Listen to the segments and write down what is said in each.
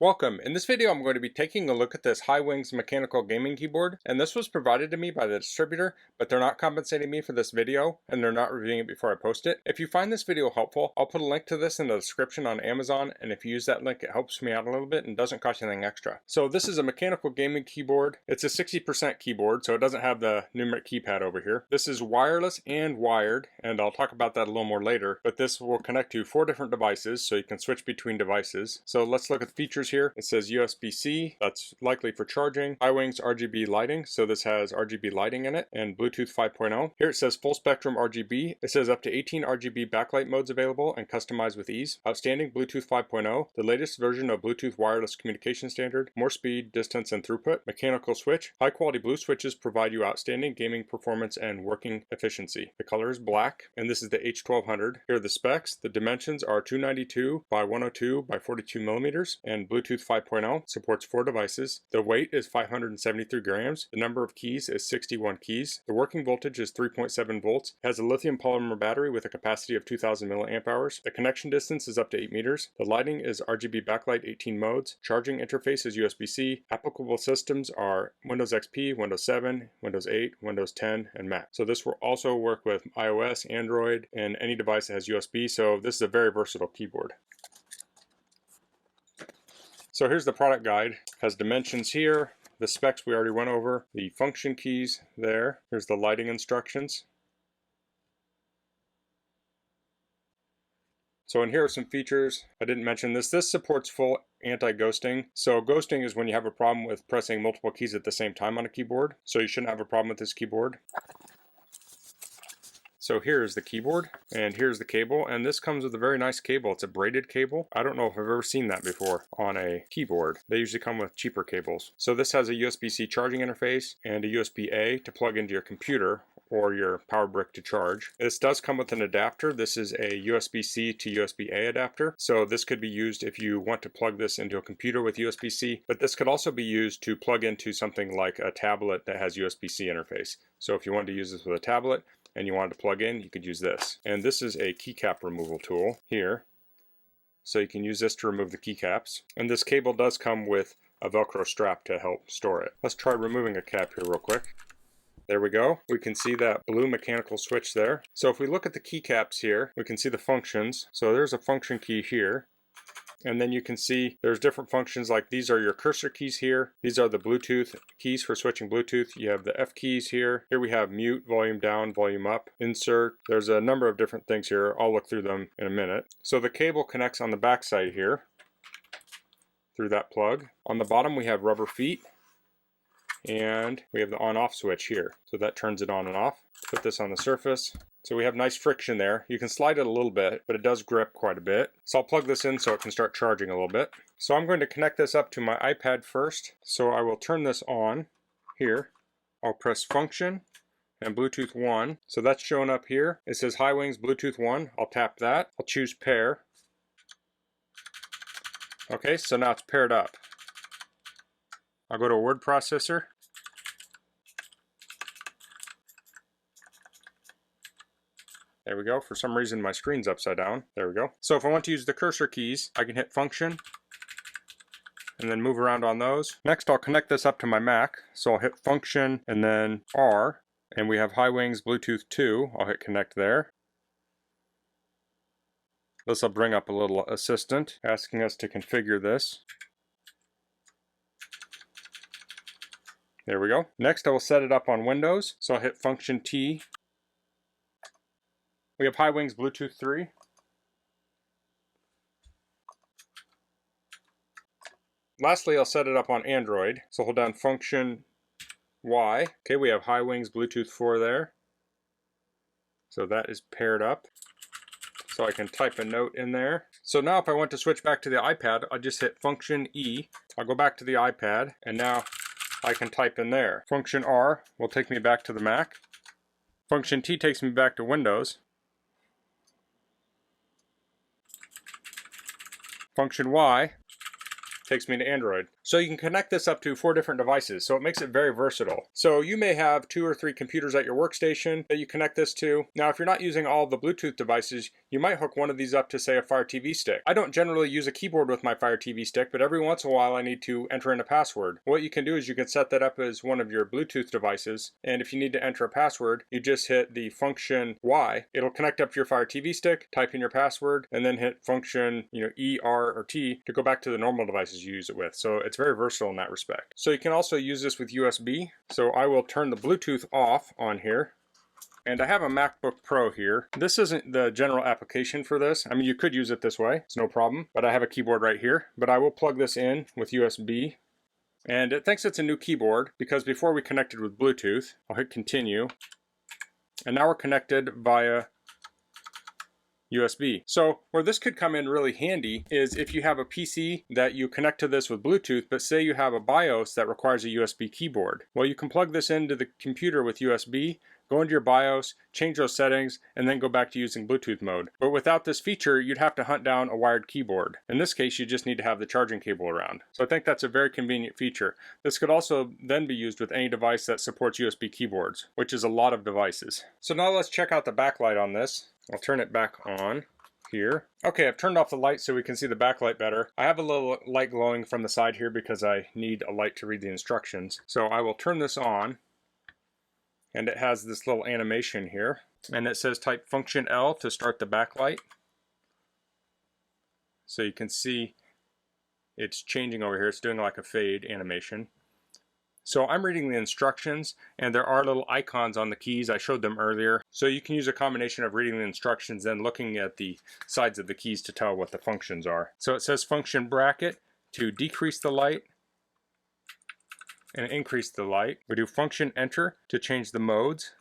Welcome. In this video I'm going to be taking a look at this hwings mechanical gaming keyboard, and this was provided to me by the distributor, but they're not compensating me for this video and they're not reviewing it before I post it. If you find this video helpful, I'll put a link to this in the description on Amazon, and if you use that link it helps me out a little bit and doesn't cost you anything extra. So this is a mechanical gaming keyboard. It's a 60% keyboard, so it doesn't have the numeric keypad over here. This is wireless and wired, and I'll talk about that a little more later, but this will connect to 4 different devices so you can switch between devices. So let's look at the features here. It says USB-C, that's likely for charging. hwings RGB lighting, so this has RGB lighting in it, and Bluetooth 5.0. Here it says full spectrum RGB. It says up to 18 RGB backlight modes available and customized with ease. Outstanding Bluetooth 5.0, the latest version of Bluetooth wireless communication standard, more speed, distance, and throughput. Mechanical switch, high quality blue switches provide you outstanding gaming performance and working efficiency. The color is black, and this is the H1200. Here are the specs. The dimensions are 292 by 102 by 42 millimeters, and Bluetooth 5.0 supports 4 devices. The weight is 573 grams. The number of keys is 61 keys. The working voltage is 3.7 volts. It has a lithium polymer battery with a capacity of 2000 milliamp hours. The connection distance is up to 8 meters. The lighting is RGB backlight 18 modes. Charging interface is USB-C. Applicable systems are Windows XP, Windows 7, Windows 8, Windows 10, and Mac. So this will also work with iOS, Android, and any device that has USB. So this is a very versatile keyboard. So here's the product guide. It has dimensions here, the specs we already went over, the function keys there. Here's the lighting instructions. So in here are some features. I didn't mention this. This supports full anti-ghosting. So ghosting is when you have a problem with pressing multiple keys at the same time on a keyboard. So you shouldn't have a problem with this keyboard. So here's the keyboard, and here's the cable, and this comes with a very nice cable. It's a braided cable. I don't know if I've ever seen that before on a keyboard. They usually come with cheaper cables. So this has a USB-C charging interface and a USB-A to plug into your computer or your power brick to charge. This does come with an adapter. This is a USB-C to USB-A adapter. So this could be used if you want to plug this into a computer with USB-C, but this could also be used to plug into something like a tablet that has USB-C interface. So if you wanted to use this with a tablet and you wanted to plug in, you could use this. And this is a keycap removal tool here. So you can use this to remove the keycaps. And this cable does come with a Velcro strap to help store it. Let's try removing a cap here real quick. There we go. We can see that blue mechanical switch there. So if we look at the keycaps here, we can see the functions. So there's a function key here. And then you can see there's different functions, like these are your cursor keys here. These are the Bluetooth keys for switching Bluetooth. You have the F keys here. Here we have mute, volume down, volume up, insert. There's a number of different things here. I'll look through them in a minute. So the cable connects on the back side here through that plug. On the bottom we have rubber feet, and we have the on-off switch here. So that turns it on and off. Put this on the surface. So we have nice friction there. You can slide it a little bit, but it does grip quite a bit. So I'll plug this in so it can start charging a little bit. So I'm going to connect this up to my iPad first. So I will turn this on here. I'll press function and Bluetooth 1. So that's showing up here. It says hwings Bluetooth 1. I'll tap that. I'll choose pair. Okay, so now it's paired up. I'll go to a word processor. There we go. For some reason my screen's upside down. There we go. So if I want to use the cursor keys, I can hit function and then move around on those. Next I'll connect this up to my Mac. So I'll hit function and then R, and we have hwings Bluetooth 2. I'll hit connect there. This will bring up a little assistant asking us to configure this. There we go. Next I will set it up on Windows. So I'll hit function T. We have hwings Bluetooth 3. Lastly, I'll set it up on Android. So hold down function Y. Okay, we have hwings Bluetooth 4 there. So that is paired up. So I can type a note in there. So now if I want to switch back to the iPad, I'll just hit function E. I'll go back to the iPad, and now I can type in there. Function R will take me back to the Mac. Function T takes me back to Windows. Function Y takes me to Android. So you can connect this up to 4 different devices, so it makes it very versatile. So you may have 2 or 3 computers at your workstation that you connect this to. Now if you're not using all the Bluetooth devices, you might hook one of these up to, say, a Fire TV stick. I don't generally use a keyboard with my Fire TV stick, but every once in a while I need to enter in a password. What you can do is you can set that up as one of your Bluetooth devices, and if you need to enter a password, you just hit the function Y. It'll connect up to your Fire TV stick, type in your password, and then hit function, E, R, or T to go back to the normal devices you use it with. So it's very versatile in that respect. So you can also use this with USB. So I will turn the Bluetooth off on here. And I have a MacBook Pro here. This isn't the general application for this. I mean, you could use it this way, it's no problem, but I have a keyboard right here. But I will plug this in with USB. And it thinks it's a new keyboard because before we connected with Bluetooth, I'll hit continue. And now we're connected via USB. So where this could come in really handy is if you have a PC that you connect to this with Bluetooth, but say you have a BIOS that requires a USB keyboard. Well, you can plug this into the computer with USB, go into your BIOS, change those settings, and then go back to using Bluetooth mode. But without this feature, you'd have to hunt down a wired keyboard. In this case, you just need to have the charging cable around. So I think that's a very convenient feature. This could also then be used with any device that supports USB keyboards, which is a lot of devices. So now let's check out the backlight on this. I'll turn it back on here. Okay, I've turned off the light so we can see the backlight better. I have a little light glowing from the side here because I need a light to read the instructions. So I will turn this on, and it has this little animation here. And it says type function L to start the backlight. So you can see it's changing over here. It's doing like a fade animation. So I'm reading the instructions, and there are little icons on the keys. I showed them earlier. So you can use a combination of reading the instructions and looking at the sides of the keys to tell what the functions are. So it says function bracket to decrease the light and increase the light. We do function enter to change the modes.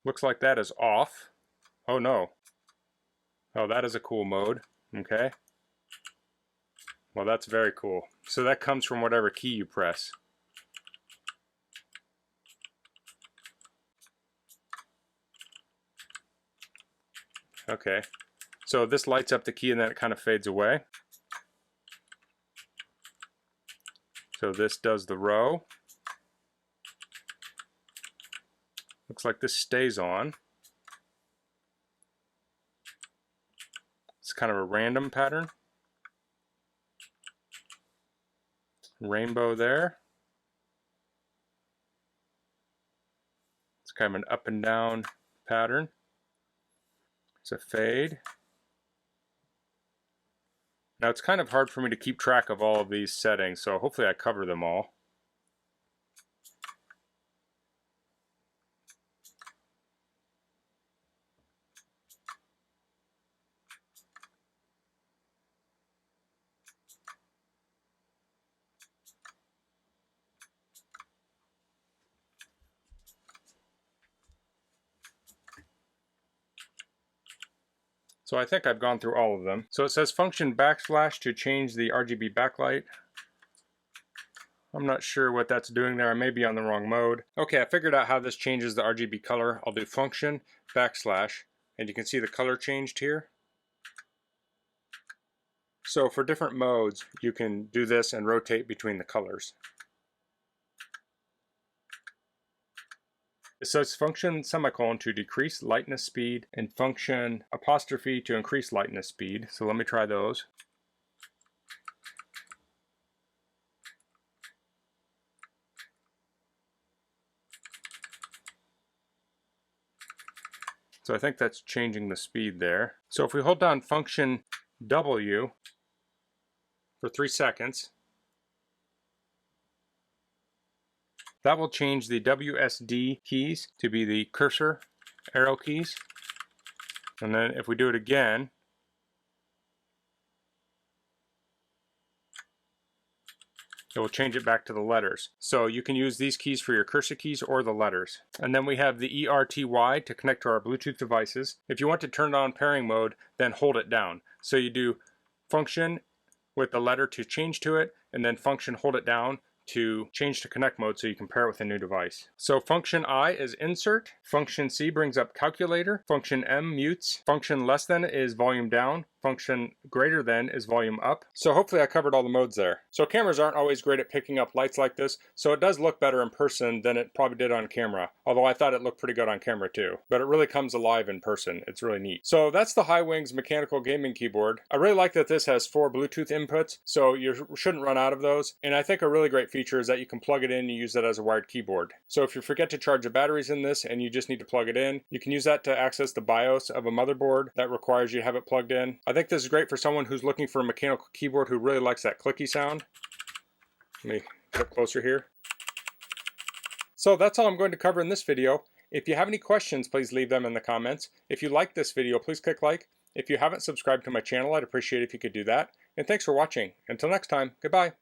Looks like that is off. Oh no. Oh, that is a cool mode. Okay. Well, that's very cool. So that comes from whatever key you press. Okay. So this lights up the key and then it kind of fades away. So this does the row. Looks like this stays on. It's kind of a random pattern. Rainbow there. It's kind of an up and down pattern. It's a fade. Now it's kind of hard for me to keep track of all of these settings, so hopefully I cover them all. So I think I've gone through all of them. So it says function backslash to change the RGB backlight. I'm not sure what that's doing there. I may be on the wrong mode. Okay, I figured out how this changes the RGB color. I'll do function backslash, and you can see the color changed here. So for different modes, you can do this and rotate between the colors. It says function semicolon to decrease lightness speed and function apostrophe to increase lightness speed. So let me try those. So I think that's changing the speed there. So if we hold down function W for 3 seconds, that will change the WSD keys to be the cursor arrow keys. And then if we do it again, it will change it back to the letters. So you can use these keys for your cursor keys or the letters. And then we have the ERTY to connect to our Bluetooth devices. If you want to turn on pairing mode, then hold it down. So you do function with the letter to change to it, and then function hold it down to change to connect mode so you can pair it with a new device. So function I is insert, function C brings up calculator, function M mutes, function less than is volume down, function greater than is volume up. So hopefully I covered all the modes there. So cameras aren't always great at picking up lights like this, so it does look better in person than it probably did on camera, although I thought it looked pretty good on camera too. But it really comes alive in person. It's really neat. So that's the hwings mechanical gaming keyboard. I really like that this has 4 Bluetooth inputs, so you shouldn't run out of those. And I think a really great feature is that you can plug it in and use it as a wired keyboard. So if you forget to charge the batteries in this and you just need to plug it in, you can use that to access the BIOS of a motherboard that requires you to have it plugged in. I think this is great for someone who's looking for a mechanical keyboard who really likes that clicky sound. Let me get closer here. So that's all I'm going to cover in this video. If you have any questions, please leave them in the comments. If you like this video, please click like. If you haven't subscribed to my channel, I'd appreciate it if you could do that. And thanks for watching. Until next time, goodbye.